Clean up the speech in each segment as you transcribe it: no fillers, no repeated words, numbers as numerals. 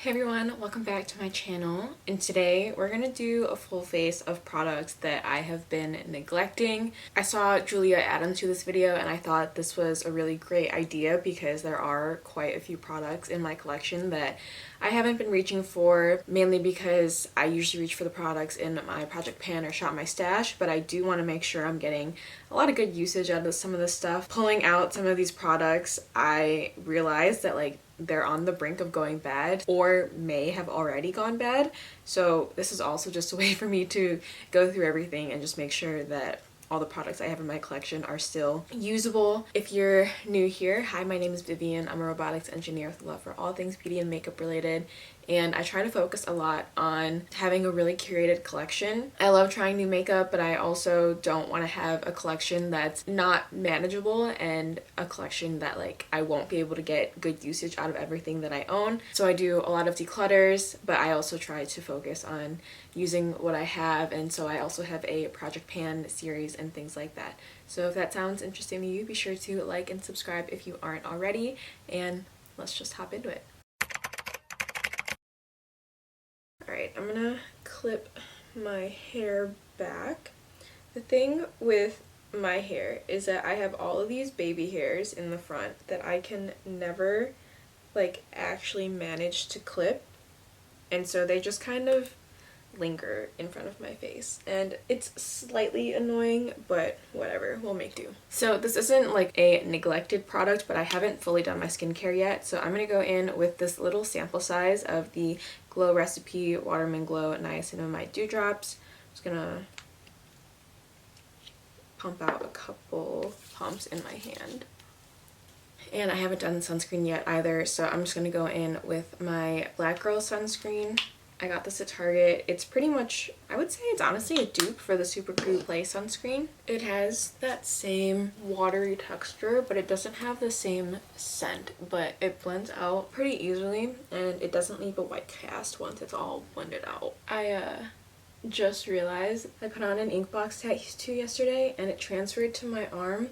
Hey everyone, welcome back to my channel, and today we're gonna do a full face of products that I have been neglecting. I saw Julia add them to this video and I thought this was a really great idea because there are quite a few products in my collection that I haven't been reaching for, mainly because I usually reach for the products in my project pan or shop my stash, but I do want to make sure I'm getting a lot of good usage out of some of this stuff. Pulling out some of these products, I realized that they're on the brink of going bad or may have already gone bad. So this is also just a way for me to go through everything and just make sure that all the products I have in my collection are still usable. If you're new here, hi, my name is Vivian. I'm a robotics engineer with a love for all things beauty and makeup related, and I try to focus a lot on having a really curated collection. I love trying new makeup, but I also don't want to have a collection that's not manageable and a collection that I won't be able to get good usage out of everything that I own. So I do a lot of declutters, but I also try to focus on using what I have, and so I also have a project pan series and things like that. So if that sounds interesting to you, be sure to like and subscribe if you aren't already, and let's just hop into it. Alright, I'm gonna clip my hair back. The thing with my hair is that I have all of these baby hairs in the front that I can never actually manage to clip, and so they just kind of linger in front of my face, and it's slightly annoying, but whatever, we'll make do. So this isn't like a neglected product, but I haven't fully done my skincare yet, so I'm gonna go in with this little sample size of the Glow Recipe Watermelon Glow Niacinamide Dewdrops. I'm just gonna pump out a couple pumps in my hand. And I haven't done sunscreen yet either, so I'm just gonna go in with my Black Girl sunscreen. I got this at Target. It's pretty much, I would say it's honestly a dupe for the Superglue Play sunscreen. It has that same watery texture, but it doesn't have the same scent, but it blends out pretty easily, and it doesn't leave a white cast once it's all blended out. I just realized I put on an Inkbox tattoo yesterday, and it transferred to my arm,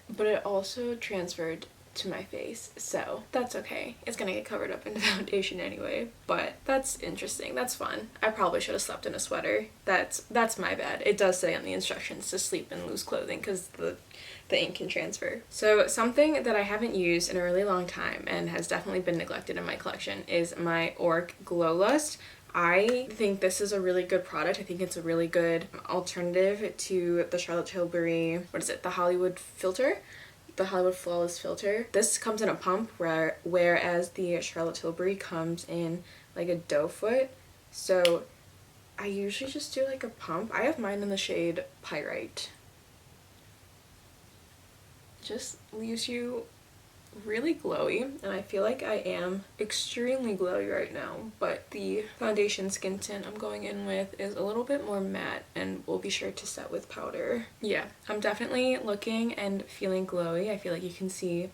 but it also transferred to my face, so that's okay. It's gonna get covered up in the foundation anyway, but that's interesting. That's fun. I probably should have slept in a sweater. That's my bad. It does say on the instructions to sleep in loose clothing because the ink can transfer. So something that I haven't used in a really long time and has definitely been neglected in my collection is my Orc Glow Lust. I think this is a really good product. I think it's a really good alternative to the Charlotte Tilbury, the Hollywood filter? The Hollywood Flawless filter. This comes in a pump, whereas the Charlotte Tilbury comes in like a doe foot. So I usually just do like a pump. I have mine in the shade Pyrite. Just leaves you really glowy, and I feel like I am extremely glowy right now, but the foundation skin tint I'm going in with is a little bit more matte and will be sure to set with powder. Yeah, I'm definitely looking and feeling glowy. I feel like you can see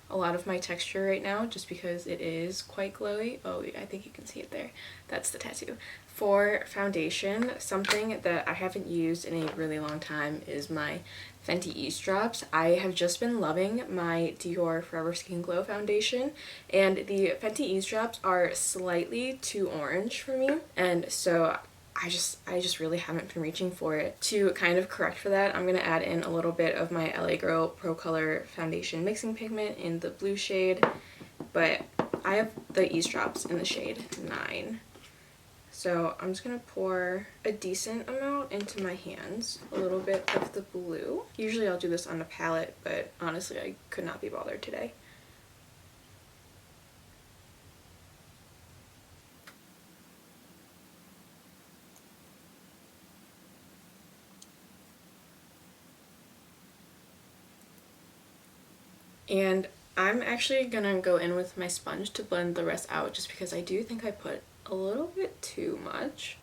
a lot of my texture right now just because it is quite glowy. Oh, I think you can see it there. That's the tattoo. For foundation, something that I haven't used in a really long time is my Fenty Ease Drops. I have just been loving my Dior Forever Skin Glow foundation, and the Fenty Ease Drops are slightly too orange for me, and so I just really haven't been reaching for it. To kind of correct for that, I'm going to add in a little bit of my LA Girl Pro Color Foundation Mixing Pigment in the blue shade, but I have the Ease Drops in the shade 9. So I'm just going to pour a decent amount into my hands, a little bit of the blue. Usually I'll do this on a palette, but honestly I could not be bothered today. And I'm actually gonna go in with my sponge to blend the rest out, just because I do think I put a little bit too much.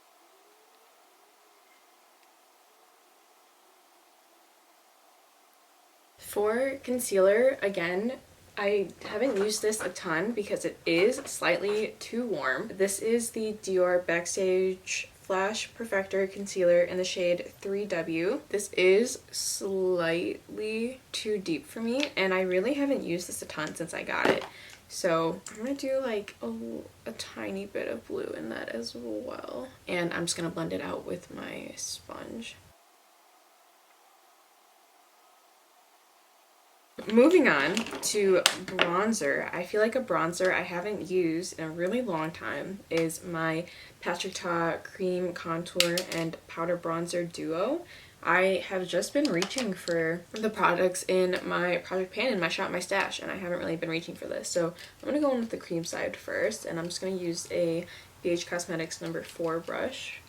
For concealer, again, I haven't used this a ton because it is slightly too warm. This is the Dior Backstage Flash Perfector Concealer in the shade 3W. This is slightly too deep for me, and I really haven't used this a ton since I got it. So I'm gonna do like a tiny bit of blue in that as well. And I'm just gonna blend it out with my sponge. Moving on to bronzer, I feel like a bronzer I haven't used in a really long time is my Patrick Ta Cream Contour and Powder Bronzer Duo. I have just been reaching for the products in my project pan in my Shop My Stash, and I haven't really been reaching for this. So I'm going to go in with the cream side first, and I'm just going to use a BH Cosmetics number 4 brush.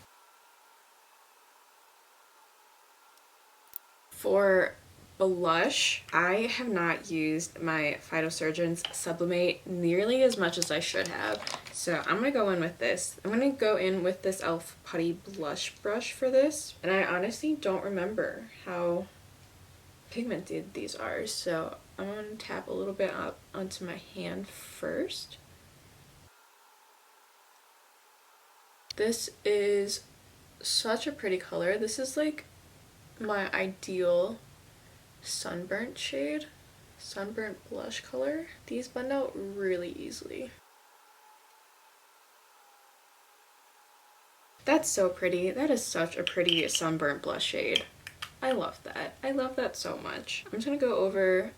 For blush, I have not used my Phytosurgeon's Sublimate nearly as much as I should have. So I'm going to go in with this. I'm going to go in with this e.l.f. Putty Blush Brush for this. And I honestly don't remember how pigmented these are. So I'm going to tap a little bit up onto my hand first. This is such a pretty color. This is like my ideal sunburnt shade, sunburnt blush color. These blend out really easily. That's so pretty. That is such a pretty sunburnt blush shade. I love that. I love that so much. I'm just gonna go over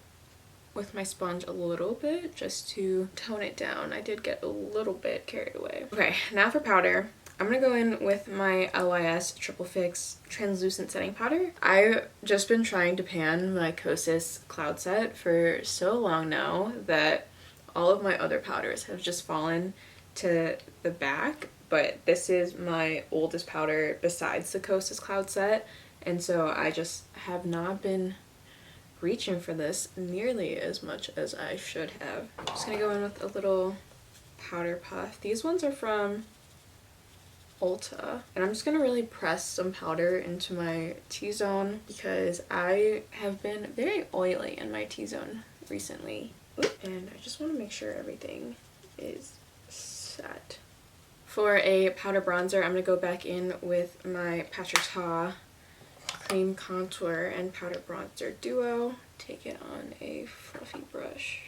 with my sponge a little bit just to tone it down. I did get a little bit carried away. Okay, now for powder. I'm gonna go in with my LYS Triple Fix Translucent Setting Powder. I've just been trying to pan my Kosas Cloud Set for so long now that all of my other powders have just fallen to the back, but this is my oldest powder besides the Kosas Cloud Set, and so I just have not been reaching for this nearly as much as I should have. I'm just gonna go in with a little powder puff. These ones are from Ulta, and I'm just gonna really press some powder into my T-zone because I have been very oily in my T-zone recently. And I just want to make sure everything is set. For a powder bronzer, I'm gonna go back in with my Patrick Ta Cream Contour and Powder Bronzer Duo. Take it on a fluffy brush.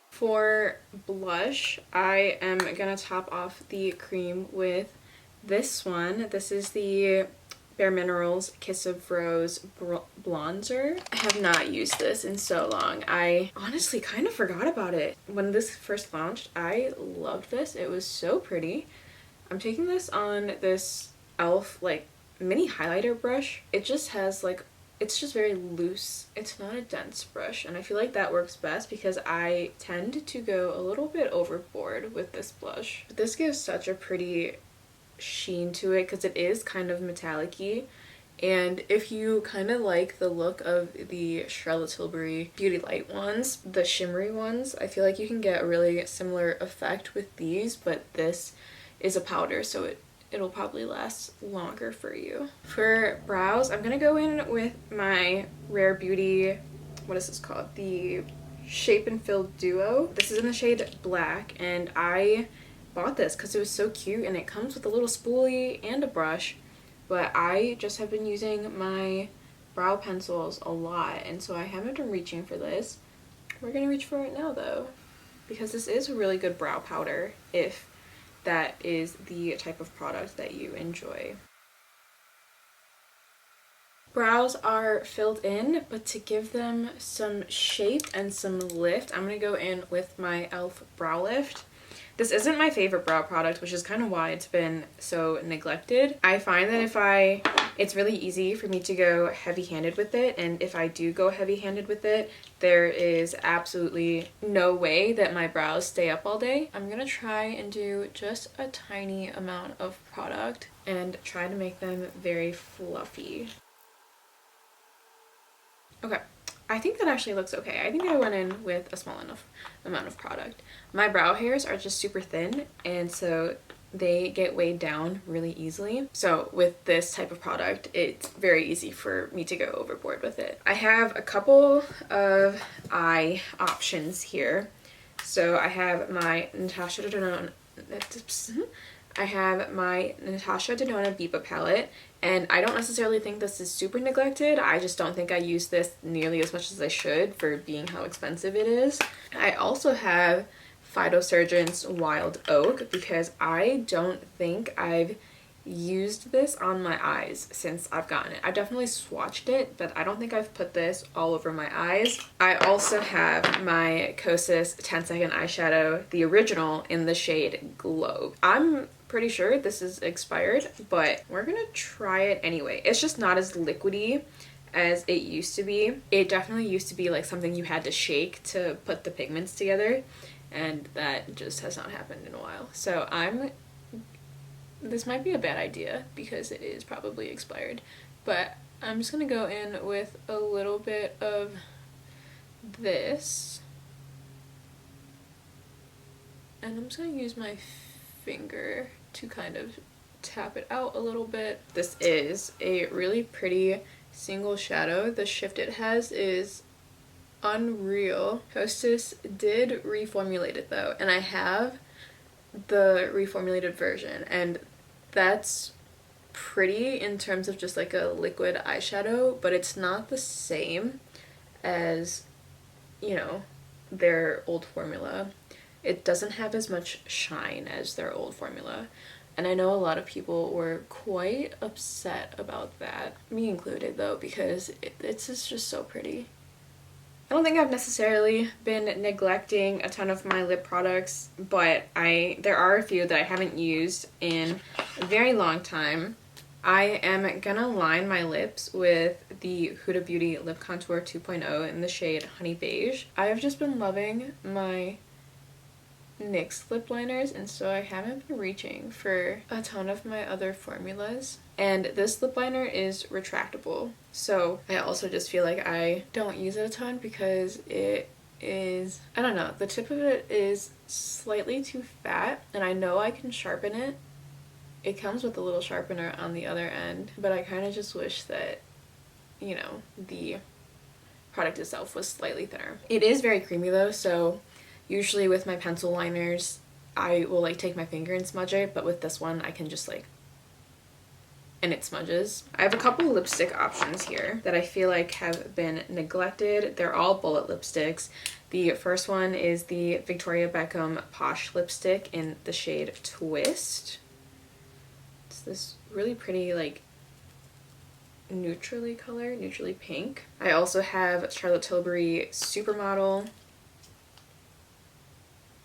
For blush, I am gonna top off the cream with this one. This is the Bare Minerals Kiss of Rose Bronzer. I have not used this in so long. I honestly kind of forgot about it. When this first launched, I loved this. It was so pretty. I'm taking this on this e.l.f. like mini highlighter brush. It just has like, it's just very loose. It's not a dense brush, and I feel like that works best because I tend to go a little bit overboard with this blush. But this gives such a pretty sheen to it because it is kind of metallic-y, and if you kind of like the look of the Charlotte Tilbury Beauty Light ones, the shimmery ones, I feel like you can get a really similar effect with these, but this is a powder, so it'll probably last longer for you. For brows, I'm gonna go in with my Rare Beauty, what is this called? The Shape and Fill Duo. This is in the shade Black, and I bought this because it was so cute, and it comes with a little spoolie and a brush, but I just have been using my brow pencils a lot, and so I haven't been reaching for this. We're gonna reach for it now though, because this is a really good brow powder if that is the type of product that you enjoy. Brows are filled in, but to give them some shape and some lift, I'm going to go in with my e.l.f. Brow Lift. This isn't my favorite brow product, which is kind of why it's been so neglected. I find that it's really easy for me to go heavy-handed with it, and if I do go heavy-handed with it, there is absolutely no way that my brows stay up all day. I'm gonna try and do just a tiny amount of product and try to make them very fluffy. Okay. I think that actually looks okay. I think I went in with a small enough amount of product. My brow hairs are just super thin, and so they get weighed down really easily. So with this type of product, it's very easy for me to go overboard with it. I have a couple of eye options here. So I have my Natasha Denona I have my Natasha Denona Viva palette, and I don't necessarily think this is super neglected. I just don't think I use this nearly as much as I should for being how expensive it is. I also have Phytosurgence Wild Oak because I don't think I've used this on my eyes since I've gotten it. I definitely swatched it, but I don't think I've put this all over my eyes. I also have my Kosas 10-second eyeshadow, the original, in the shade Globe. I'm pretty sure this is expired, but we're gonna try it anyway. It's just not as liquidy as it used to be. It definitely used to be like something you had to shake to put the pigments together, and that just has not happened in a while. So this might be a bad idea because it is probably expired, but I'm just gonna go in with a little bit of this, and I'm just gonna use my finger to kind of tap it out a little bit. This is a really pretty single shadow. The shift it has is unreal. Hostess did reformulate it though, and I have the reformulated version, and that's pretty in terms of just like a liquid eyeshadow, but it's not the same as, you know, their old formula. It doesn't have as much shine as their old formula, and I know a lot of people were quite upset about that, me included though, because it's just so pretty. I don't think I've necessarily been neglecting a ton of my lip products, but there are a few that I haven't used in a very long time. I am gonna line my lips with the Huda Beauty Lip Contour 2.0 in the shade Honey Beige. I have just been loving my NYX lip liners, and so I haven't been reaching for a ton of my other formulas. And this lip liner is retractable, so I also just feel like I don't use it a ton because it is, I don't know, the tip of it is slightly too fat, and I know I can sharpen it. It comes with a little sharpener on the other end, but I kind of just wish that, you know, the product itself was slightly thinner. It is very creamy though, so usually with my pencil liners, I will like take my finger and smudge it, but with this one I can just like, and it smudges. I have a couple lipstick options here that I feel like have been neglected. They're all bullet lipsticks. The first one is the Victoria Beckham Posh lipstick in the shade Twist. It's this really pretty like neutrally pink. I also have Charlotte Tilbury Supermodel.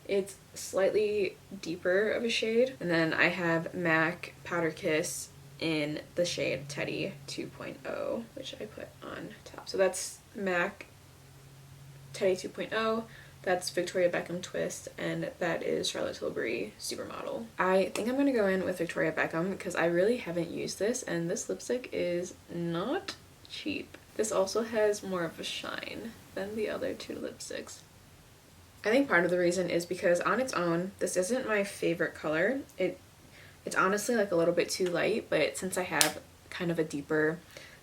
It's slightly deeper of a shade. And then I have MAC Powder Kiss in the shade Teddy 2.0, which I put on top. So that's MAC Teddy 2.0, that's Victoria Beckham Twist, and that is Charlotte Tilbury Supermodel. I think I'm gonna go in with Victoria Beckham because I really haven't used this, and this lipstick is not cheap. This also has more of a shine than the other two lipsticks. I think part of the reason is because on its own, this isn't my favorite color. It's honestly like a little bit too light, but since I have kind of a deeper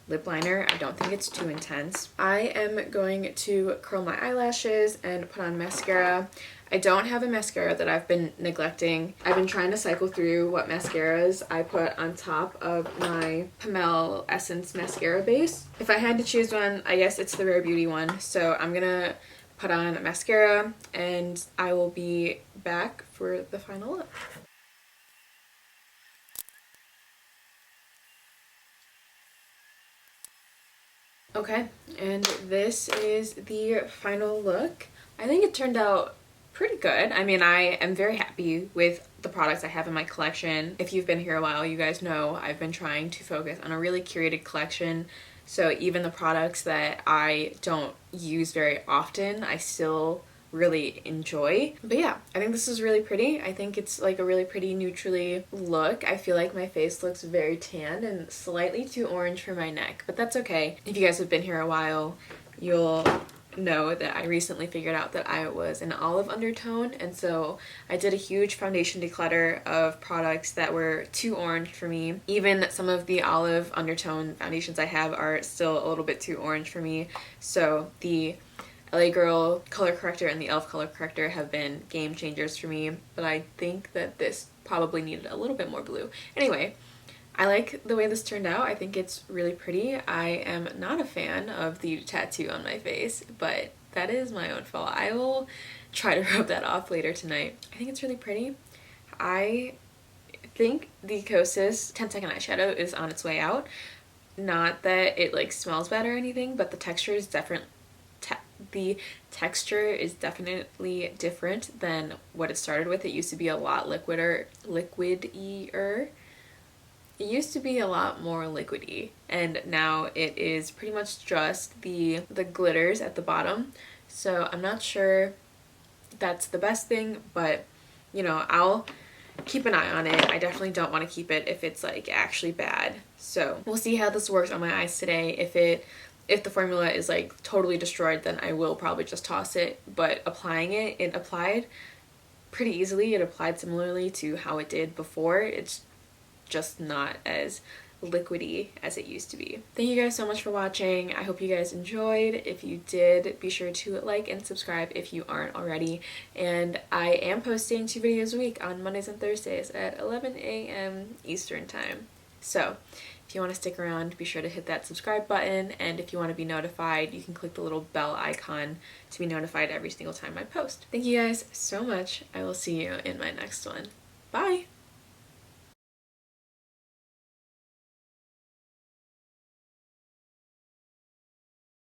lip liner, I don't think it's too intense. I am going to curl my eyelashes and put on mascara. I don't have a mascara that I've been neglecting. I've been trying to cycle through what mascaras I put on top of my Pamel Essence mascara base. If I had to choose one, I guess it's the Rare Beauty one. So I'm gonna put on mascara and I will be back for the final look. Okay, and this is the final look. I think it turned out pretty good. I mean, I am very happy with the products I have in my collection. If you've been here a while, you guys know I've been trying to focus on a really curated collection. So even the products that I don't use very often, I still really enjoy. But yeah, I think this is really pretty. I think it's like a really pretty neutrally look. I feel like my face looks very tan and slightly too orange for my neck, but that's okay. If you guys have been here a while, you'll know that I recently figured out that I was an olive undertone, and so I did a huge foundation declutter of products that were too orange for me. Even some of the olive undertone foundations I have are still a little bit too orange for me, so the LA Girl color corrector and the e.l.f. color corrector have been game changers for me, but I think that this probably needed a little bit more blue. Anyway, I like the way this turned out. I think it's really pretty. I am not a fan of the tattoo on my face, but that is my own fault. I will try to rub that off later tonight. I think it's really pretty. I think the Kosas 10-second eyeshadow is on its way out. Not that it like smells bad or anything, but the texture is definitely different than what it started with. It used to be a lot liquidier. It used to be a lot more liquidy, and now it is pretty much just the glitters at the bottom. So I'm not sure that's the best thing, but you know, I'll keep an eye on it. I definitely don't want to keep it if it's like actually bad. So we'll see how this works on my eyes today. If the formula is like totally destroyed, then I will probably just toss it. But applying it, it applied pretty easily. It applied similarly to how it did before. It's just not as liquidy as it used to be. Thank you guys so much for watching. I hope you guys enjoyed. If you did, be sure to like and subscribe if you aren't already. And I am posting 2 videos a week on Mondays and Thursdays at 11 a.m. Eastern time. So if you want to stick around, be sure to hit that subscribe button, and if you want to be notified, you can click the little bell icon to be notified every single time I post. Thank you guys so much. I will see you in my next one. Bye!